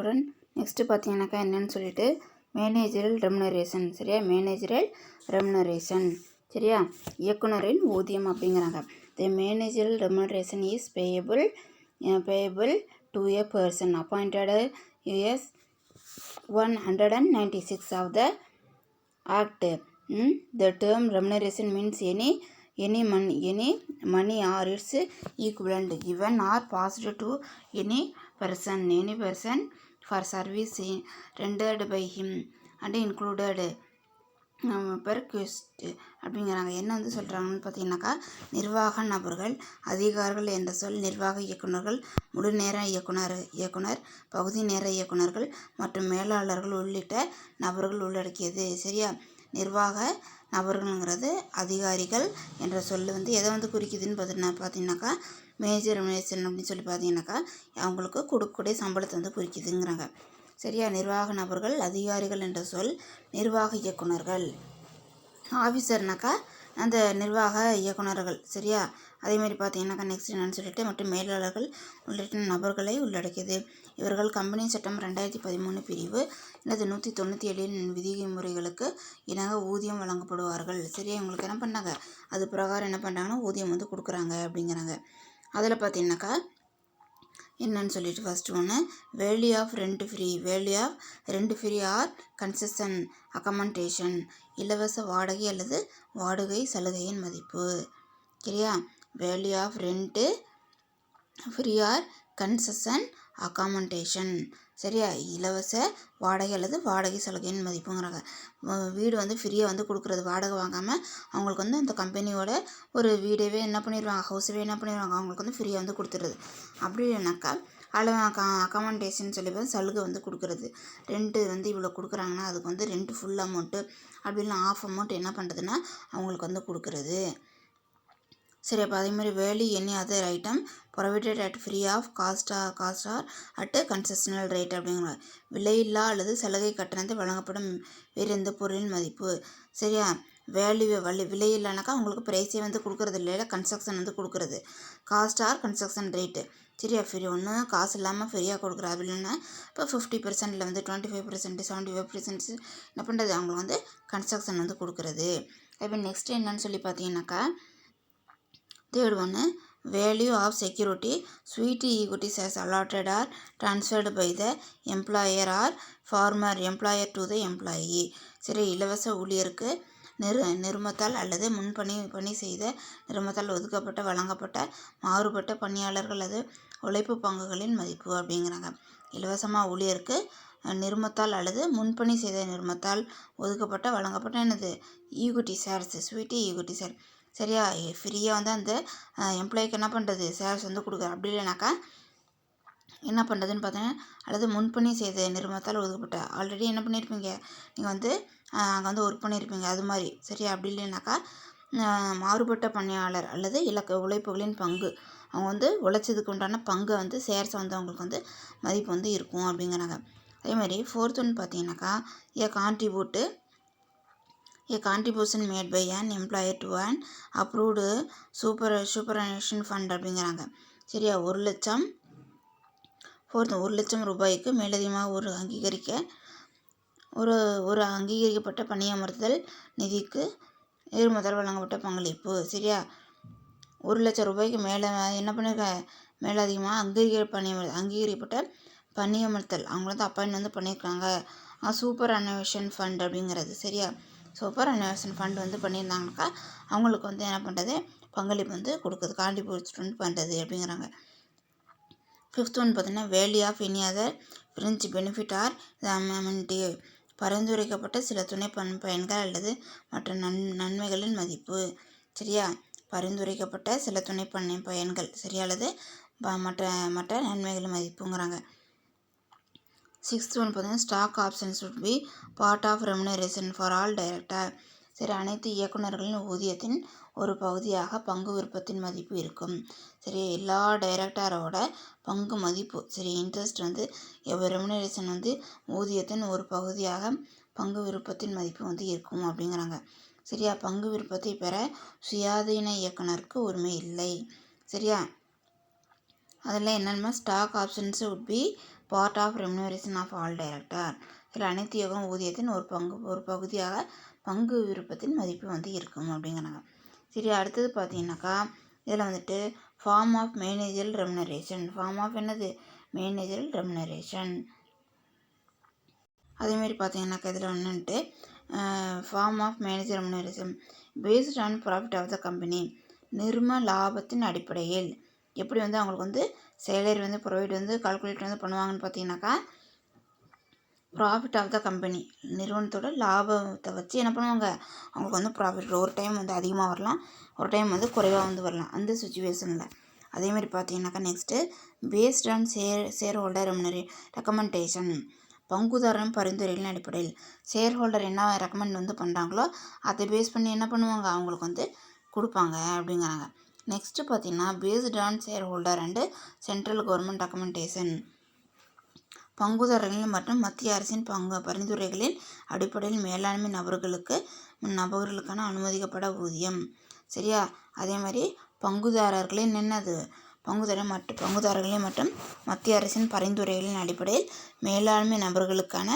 Student next பார்த்தீங்கன்னாக்கா என்னன்னு சொல்லிட்டு மேனேஜரல் ரெமுனரேஷன். சரியா, மேனேஜரல் ரெமுனரேஷன். சரியா, இயக்குனரின் ஊதியம் அப்படிங்கிறாங்க. The managerial remuneration is payable to a person appointed US 196 of the Act. The term remuneration means any money or its equivalent given or passed to any person for service rendered by him and included per quest அப்படிங்கிறாங்க. என்ன சொல்கிறாங்கன்னு பார்த்தீங்கன்னாக்கா, நிர்வாக நபர்கள், அதிகாரிகள் என்ற சொல் நிர்வாக இயக்குநர்கள், முழு நேர இயக்குனர், பகுதி நேர இயக்குனர்கள் மற்றும் மேலாளர்கள் உள்ளிட்ட நபர்கள் உள்ளடக்கியது. சரியா, நிர்வாக நபர்கள்ங்கிறது அதிகாரிகள் என்ற சொல் எதை குறிக்குதுன்னு பார்த்தீங்கன்னாக்கா, மேஜர் ரெமுனரேஷன் அப்படின்னு சொல்லி பார்த்தீங்கன்னாக்கா அவங்களுக்கு கொடுக்கக்கூடிய சம்பளத்தை குறிக்குதுங்கிறாங்க. சரியா, நிர்வாக நபர்கள், அதிகாரிகள் என்ற சொல் நிர்வாக இயக்குனர்கள். ஆஃபீஸர்னாக்கா அந்த நிர்வாக இயக்குனர்கள். சரியா, அதேமாதிரி பார்த்தீங்கன்னாக்கா நெக்ஸ்ட் என்னன்னு சொல்லிட்டு மற்றும் மேலாளர்கள் உள்ளிட்ட நபர்களை உள்ளடக்கியது. இவர்கள் கம்பெனி சட்டம் 2013 பிரிவு 197 விதிமுறைகளுக்கு இணங்க ஊதியம் வழங்கப்படுவார்கள். சரியா, இவங்களுக்கு என்ன பண்ணாங்க, அது பிரகாரம் என்ன பண்ணுறாங்கன்னா ஊதியம் கொடுக்குறாங்க அப்படிங்கிறாங்க. அதில் பார்த்தீங்கன்னாக்கா என்னன்னு சொல்லிட்டு ஃபஸ்ட்டு ஒன்று value of rent free or concession accommodation, இலவச வாடகை அல்லது வாடகை சலுகையின் மதிப்பு. சரியா, value of rent free or concession accommodation. சரியா, இலவச வாடகை அல்லது வாடகை சலுகையின் மதிப்புங்கிறாங்க. வீடு ஃப்ரீயாக கொடுக்குறது, வாடகை வாங்காமல் அவங்களுக்கு அந்த கம்பெனியோட ஒரு வீடவே என்ன பண்ணிடுவாங்க, ஹவுஸவே என்ன பண்ணிடுவாங்க, அவங்களுக்கு ஃப்ரீயாக கொடுத்துருது. அப்படி இல்லைனாக்கா அக்கமெண்டேஷன் சொல்லி சலுகை கொடுக்குறது. ரெண்ட்டு இவ்வளோ கொடுக்குறாங்கன்னா அதுக்கு ரெண்ட் ஃபுல் அமௌண்ட்டு அப்படி இல்லை ஆஃப் அமௌண்ட் என்ன பண்ணுறதுன்னா அவங்களுக்கு கொடுக்குறது. சரி, அப்போ அதேமாதிரி value any other item provided at free of cost or at concessional rate அப்படிங்கிற விலையில்லா அல்லது சலுகை கட்டணத்தை வழங்கப்படும் வேறு எந்த பொருளின் மதிப்பு. சரியா, வேல்யூ விலையில்லானாக்கா அவங்களுக்கு ப்ரைஸே கொடுக்குறது இல்லை, கன்ஸ்ட்ரக்ஷன் கொடுக்குறது. Cost or construction rate. சரியா, ஃப்ரீ ஒன்று காசு இல்லாமல் ஃப்ரீயாக கொடுக்குறது. அப்படி இல்லைன்னா இப்போ 50%ல் 25%, 75% என்ன பண்ணுறது, அவங்களுக்கு கன்ஸ்ட்ரக்ஷன் கொடுக்குறது. இப்போ நெக்ஸ்ட்டு என்னன்னு சொல்லி பார்த்தீங்கன்னாக்கா தேர்ட் ஒன்று value of security sweat equities as allotted or transferred by the employer or former employer to the employee. சரி, இலவச ஊழியருக்கு நிறுமத்தால் அல்லது பணி செய்த நிறுமத்தால் ஒதுக்கப்பட்ட வழங்கப்பட்ட மாறுபட்ட பணியாளர்கள் அல்லது உழைப்பு பங்குகளின் மதிப்பு அப்படிங்கிறாங்க. இலவசமாக ஊழியருக்கு நிறுமத்தால் அல்லது முன்பணி செய்த நிறுமத்தால் ஒதுக்கப்பட்ட வழங்கப்பட்ட என்னது equity shares, sweet equity share. சரியா, ஃப்ரீயாக அந்த எம்ப்ளாய்க்கு என்ன பண்ணுறது, ஷேர்ஸ் கொடுக்குறது. அப்படி இல்லைனாக்கா என்ன பண்ணுறதுன்னு பார்த்தீங்கன்னா, அல்லது முன்பணி செய்த நிறுவனத்தால் ஒதுக்கப்பட்ட ஆல்ரெடி என்ன பண்ணியிருப்பீங்க, நீங்கள் அங்கே ஒர்க் பண்ணியிருப்பீங்க அது மாதிரி. சரியா, அப்படி இல்லைனாக்கா மாறுபட்ட பணியாளர் அல்லது உழைப்புகளின் பங்கு, அவங்க உழைச்சதுக்கு உண்டான பங்கு ஷேர்ஸ் அவங்களுக்கு மதிப்பு இருக்கும் அப்படிங்கிறாங்க. அதேமாதிரி ஃபோர்த் ஒன்று பார்த்தீங்கன்னாக்கா A contribution made by an employer to an approved superannuation fund அப்படிங்கிறாங்க. சரியா, 1,00,000 ரூபாய்க்கு மேலதிகமாக ஒரு அங்கீகரிக்கப்பட்ட பணியமர்த்தல் நிதிக்கு நிறுவனத்தால் வழங்கப்பட்ட பங்களிப்பு. சரியா, 1,00,000 ரூபாய்க்கு மேலே என்ன பண்ணிருக்க, மேலதிகமாக அங்கீகரிக்கப்பட்ட பணியமர்த்தல் அவங்க அப்பாயின்ட் பண்ணியிருக்காங்க. சூப்பர் அன்னுவேஷன் ஃபண்ட் அப்படிங்கிறது. சரியா, சூப்பர் அன்னுவேஷன் ஃபண்ட் பண்ணியிருந்தாங்கனாக்கா அவங்களுக்கு என்ன பண்ணுறது, பங்களிப்பு கொடுக்குறது, கான்ட்ரிபியூட் பண்ணுறது அப்படிங்கிறாங்க. ஃபிஃப்த் ஒன் பார்த்தீங்கன்னா value of any other fringe benefit or amenity, பரிந்துரைக்கப்பட்ட சில துணை பயன்கள் அல்லது மற்ற நன்மைகளின் மதிப்பு. சரியா, பரிந்துரைக்கப்பட்ட சில துணை பயன்கள். சரியா, அல்லது மற்ற நன்மைகளின் மதிப்புங்கிறாங்க. சிக்ஸ்த் ஒன் பார்த்தீங்கன்னா stock options would be part of remuneration for all director. சரி, அனைத்து இயக்குநர்களின் ஊதியத்தின் ஒரு பகுதியாக பங்கு விருப்பத்தின் மதிப்பு இருக்கும். சரி, எல்லா டைரக்டரோட பங்கு மதிப்பு. சரி, இன்ட்ரெஸ்ட் ரெமுனரேஷன் ஊதியத்தின் ஒரு பகுதியாக பங்கு விருப்பத்தின் மதிப்பு இருக்கும் அப்படிங்கிறாங்க. சரியா, பங்கு விருப்பத்தை பெற சுயாதீன இயக்குனருக்கு உரிமை இல்லை. சரியா, அதில் என்னென்னா stock options would be part of remuneration of all director. இதில் அனைத்து இயக்குனர் ஊதியத்தின் ஒரு பகுதியாக பங்கு விருப்பத்தின் மதிப்பு வந்து இருக்கும் அப்படிங்கிறாங்க. சரி, அடுத்தது பார்த்தீங்கன்னாக்கா இதில் வந்துட்டு form of managerial remuneration. Form of என்னது? Managerial remuneration. அதேமாரி பார்த்தீங்கன்னாக்கா இதில் வந்துட்டு form of manager remuneration based on profit of the company. நிர்ம லாபத்தின் அடிப்படையில் எப்படி வந்து அவங்களுக்கு வந்து சேலரி வந்து ப்ரொவைட் வந்து கால்குலேட் வந்து பண்ணுவாங்கன்னு பார்த்தீங்கன்னாக்கா ப்ராஃபிட் ஆஃப் த கம்பெனி, நிறுவனத்தோட லாபத்தை வச்சு என்ன பண்ணுவாங்க, அவங்களுக்கு வந்து ப்ராஃபிட் ஒரு டைம் வந்து அதிகமாக வரலாம், ஒரு டைம் வந்து குறைவாக வந்து வரலாம் அந்த சுச்சுவேஷனில். அதேமாதிரி பார்த்தீங்கன்னாக்கா next based on shareholder recommendation. பங்குதாரன் பரிந்துரைகளின் அடிப்படையில் ஷேர் ஹோல்டர் என்ன ரெக்கமெண்ட் வந்து பண்ணுறாங்களோ அதை பேஸ் பண்ணி என்ன பண்ணுவாங்க, அவங்களுக்கு வந்து கொடுப்பாங்க அப்படிங்கிறாங்க. நெக்ஸ்ட்டு பார்த்தீங்கன்னா paste on share holder and central government recommendation. பங்குதாரர்கள் மற்றும் மத்திய அரசின் பரிந்துரைகளின் அடிப்படையில் மேலாண்மை நபர்களுக்கான அனுமதிக்கப்பட ஊதியம். சரியா? அதே மாதிரி பங்குதாரர்களின் என்னது பங்குதாரர்களின் மற்றும் மத்திய அரசின் பரிந்துரைகளின் அடிப்படையில் மேலாண்மை நபர்களுக்கான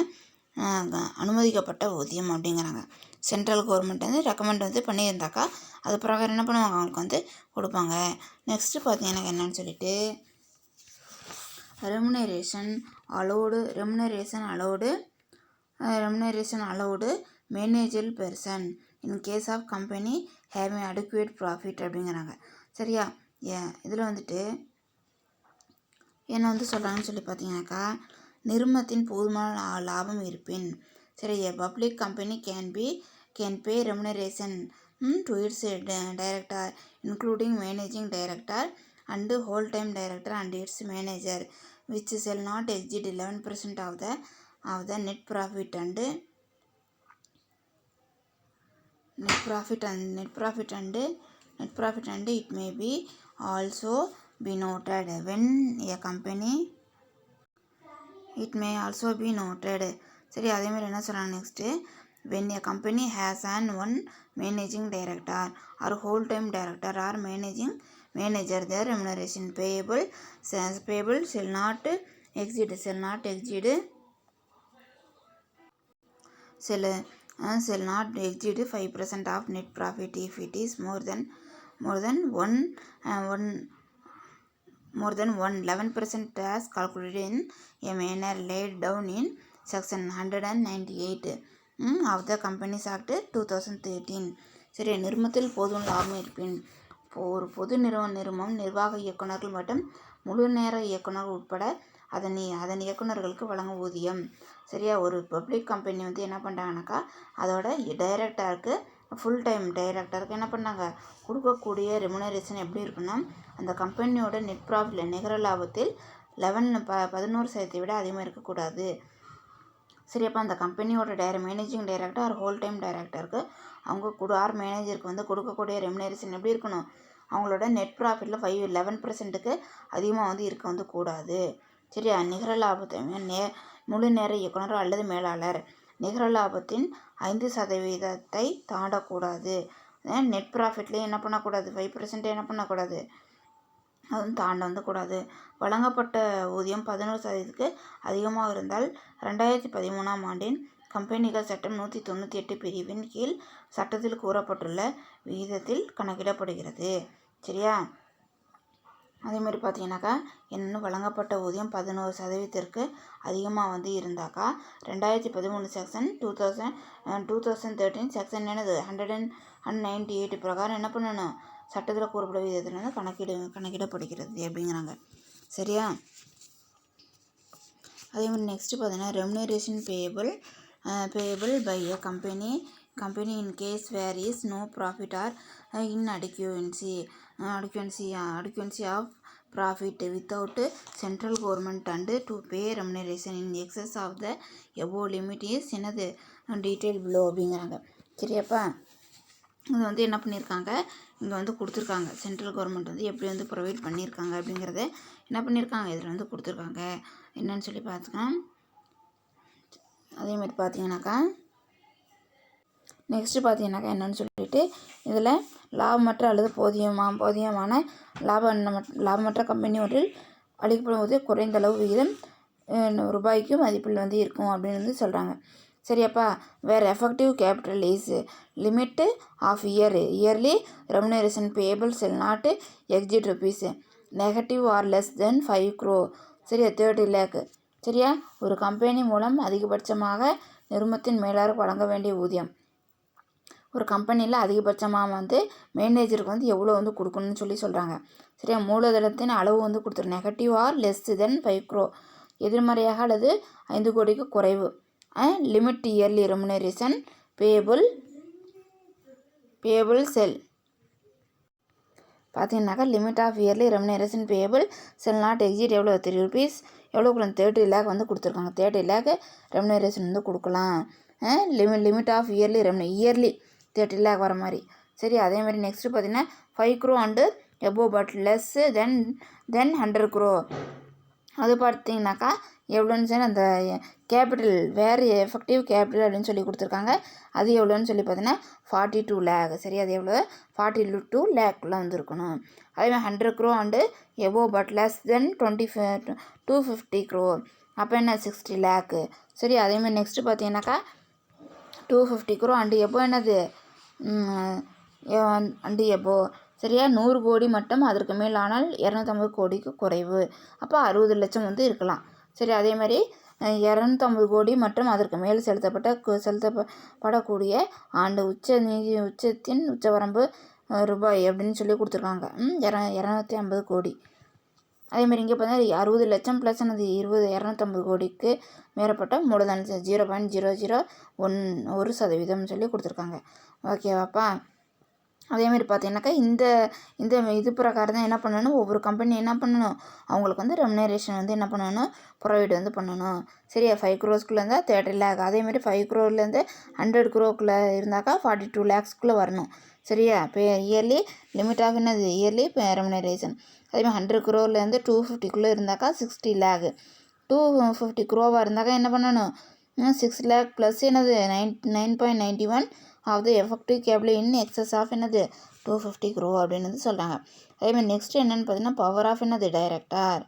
அனுமதிக்கப்பட்ட ஊதியம் அப்படிங்கிறாங்க. சென்ட்ரல் கவர்மெண்ட் வந்து ரெக்கமெண்ட் வந்து பண்ணியிருந்தாக்கா அது பிரகாரம் என்ன பண்ணுவாங்க, அவங்களுக்கு வந்து கொடுப்பாங்க. நெக்ஸ்ட்டு பார்த்தீங்கன்னா என்னன்னு சொல்லிட்டு remuneration allowed managerial person in case of company having adequate profit அப்படிங்கிறாங்க. சரியா? இதில் வந்துட்டு என்ன வந்து சொல்கிறாங்கன்னு சொல்லி பார்த்தீங்கன்னாக்கா நிறுவனத்தின் போதுமான லாபம் இருப்பின், சரி, public company can pay remuneration to its director including managing director and whole time director and its manager which shall not exceed 11% of the net profit and it may be also be noted when a company சரி, அதே மாதிரி என்ன சொல்கிறாங்க next when a company has one managing director or whole time director or manager their remuneration payable shall not exceed 5% of net profit if it is more than 11% as calculated in a manner laid down in section 198 of the Companies Act 2013. சரி, நிறுவனத்தில் போதும் லாபம் இருப்பின் ஒரு பொது நிறுவனம் நிர்வாக இயக்குநர்கள் மற்றும் முழு நேர இயக்குநர்கள் உட்பட அதன் இயக்குநர்களுக்கு வழங்கும் ஊதியம். சரியா? ஒரு பப்ளிக் கம்பெனி வந்து என்ன பண்ணுறாங்கனாக்கா அதோட டைரக்டருக்கு ஃபுல் டைம் டைரக்டருக்கு என்ன பண்ணாங்க கொடுக்கக்கூடிய ரெமுனரேஷன் எப்படி இருக்குன்னா அந்த கம்பெனியோட நெட் ப்ராஃபிட் நிகர லாபத்தில் 11% விட அதிகமாக இருக்கக்கூடாது. சரி, அப்போ அந்த கம்பெனியோட managing director or whole time டைரக்டருக்கு அவங்க ஆர் மேனேஜருக்கு வந்து கொடுக்கக்கூடிய ரெமுனரேஷன் எப்படி இருக்கணும், அவங்களோட நெட் ப்ராஃபிட்டில் 11%க்கு அதிகமாக வந்து இருக்க வந்து கூடாது. சரியா? நிகர லாபத்தை முழு நேர இயக்குனர் அல்லது மேலாளர் நிகர லாபத்தின் 5% தாண்டக்கூடாது. நெட் ப்ராஃபிட்லேயே என்ன பண்ணக்கூடாது, 5% என்ன பண்ணக்கூடாது, அதுவும் தாண்ட வந்து கூடாது. வழங்கப்பட்ட ஊதியம் 11%க்கு அதிகமாக இருந்தால் 2013ஆம் ஆண்டின் கம்பெனிகள் சட்டம் 198 பிரிவின் கீழ் சட்டத்தில் கூறப்பட்டுள்ள விகிதத்தில் கணக்கிடப்படுகிறது. சரியா? அதே மாதிரி பார்த்தீங்கன்னாக்கா என்னென்னு வழங்கப்பட்ட ஊதியம் 11%க்கு அதிகமாக வந்து இருந்தாக்கா 2013 செக்ஷன் 2013 செக்ஷன் என்னது 198 பிரகாரம் என்ன பண்ணணும், சட்டத்தில் கூறப்படும் விதத்தில் வந்து கணக்கிடப்படுகிறது அப்படிங்கிறாங்க. சரியா? அதே மாதிரி நெக்ஸ்ட்டு பார்த்தீங்கன்னா remuneration payable by a company in case where is no profit or inadequacy of profit without central government and to pay remuneration in excess of the above limit is என்னது detail below அப்படிங்கிறாங்க. சரியாப்பா? இது வந்து என்ன பண்ணியிருக்காங்க, இங்கே வந்து கொடுத்துருக்காங்க central government வந்து எப்படி வந்து ப்ரொவைட் பண்ணியிருக்காங்க அப்படிங்கிறத என்ன பண்ணியிருக்காங்க இதில் வந்து கொடுத்துருக்காங்க. என்னன்னு சொல்லி பார்த்துக்கலாம். அதேமாதிரி பார்த்தீங்கன்னாக்கா நெக்ஸ்ட்டு பார்த்தீங்கன்னாக்கா என்னென்னு சொல்லிட்டு இதில் லாபமற்ற அல்லது போதியமான லாபமற்ற கம்பெனி ஒன்றில் அளிக்கப்படும் போது குறைந்த அளவு விகிதம் ரூபாய்க்கு மதிப்பில் வந்து இருக்கும் அப்படின்னு வந்து சொல்கிறாங்க. சரியாப்பா. வேறு effective capital is limit of yearly remuneration payable shall not exceed rupees negative or less than 5 crore. சரியா, 30 lakh. சரியா, ஒரு கம்பெனி மூலம் அதிகபட்சமாக நிறுவனத்தின் மேலாளருக்கு வழங்க வேண்டிய ஊதியம். ஒரு கம்பெனியில் அதிகபட்சமாக வந்து மேனேஜருக்கு வந்து எவ்வளோ வந்து கொடுக்கணும்னு சொல்லி சொல்கிறாங்க. சரியா, மூலதனத்தின் அளவு வந்து கொடுத்துரு negative or less than 5 crore, எதிர்மறையாக அல்லது 5 கோடிக்கு குறைவு. Limit yearly remuneration payable shall பார்த்தீங்கன்னாக்கா limit of yearly remuneration payable shall not exceed எவ்வளோ 3 rupees, எவ்வளோக்குள்ள 30 lakh வந்து கொடுத்துருக்காங்க. 30 lakh ரெமுனரேஷன் வந்து கொடுக்கலாம். Limit of yearly yearly 30 lakh வர மாதிரி. சரி, அதே மாதிரி நெக்ஸ்ட்டு பார்த்தீங்கன்னா 5 crore and above but less than 100 crore. அது பார்த்தீங்கன்னாக்கா எவ்வளோன்னு சொல்லி அந்த கேபிட்டல் வேறு எஃபெக்டிவ் கேபிட்டல் அப்படின்னு சொல்லி கொடுத்துருக்காங்க. அது எவ்வளோன்னு சொல்லி பார்த்தீங்கன்னா 42 lakh. சரி, அது எவ்வளோ 42 lakhக்குள்ளே வந்து இருக்கணும். அதேமாதிரி 100 crore and above but less than 250 crore, அப்போ என்ன 60 lakh. சரி, அதேமாதிரி நெக்ஸ்ட்டு பார்த்தீங்கன்னாக்கா 250 crore அண்டு எபோ என்னது அண்டு எபோ. சரியா, 100 கோடி மட்டும் அதற்கு மேல் ஆனால் 250 கோடிக்கு குறைவு, அப்போ 60 லட்சம் வந்து இருக்கலாம். சரி, அதே மாதிரி 250 கோடி மற்றும் அதற்கு மேல் செலுத்தப்படக்கூடிய ஆண்டு உச்சத்தின் உச்சவரம்பு ரூபாய் அப்படின்னு சொல்லி கொடுத்துருக்காங்க. 250 கோடி. அதேமாதிரி இங்கே பார்த்தீங்கன்னா 60 லட்சம் ப்ளஸ் என்னது 250 கோடிக்கு மேற்பட்ட மூலதனம் 0.001% சொல்லி கொடுத்துருக்காங்க. ஓகேவாப்பா. அதேமாதிரி பார்த்தீங்கன்னாக்கா இந்த இது பிரகாரம் தான் என்ன பண்ணணும், ஒவ்வொரு கம்பெனி என்ன பண்ணணும், அவங்களுக்கு வந்து ரெமுனரேஷன் வந்து என்ன பண்ணணும், ப்ரொவைட் வந்து பண்ணணும். சரியா, 5 crore இருந்தால் 30 lakh, அதேமாதிரி 5 crore 100 crore இருந்தாக்கா 42 lakhsக்குள்ளே வரணும். சரியா, இப்போ இயர்லி லிமிட் ஆஃப் என்னது இயர்லி ரெமுனரேஷன். அதேமாதிரி 100 crore 250 இருந்தாக்கா 60 lakh. 250 crore இருந்தாக்கா என்ன பண்ணணும், 6 lakh ப்ளஸ் என்னது 9.91 of the effective capital in excess of என்னது 250 crore அப்படின்னு சொல்கிறாங்க. அதேமாதிரி நெக்ஸ்ட் என்னென்னு பார்த்தீங்கன்னா பவர் ஆஃப் என்னது டைரக்டர்.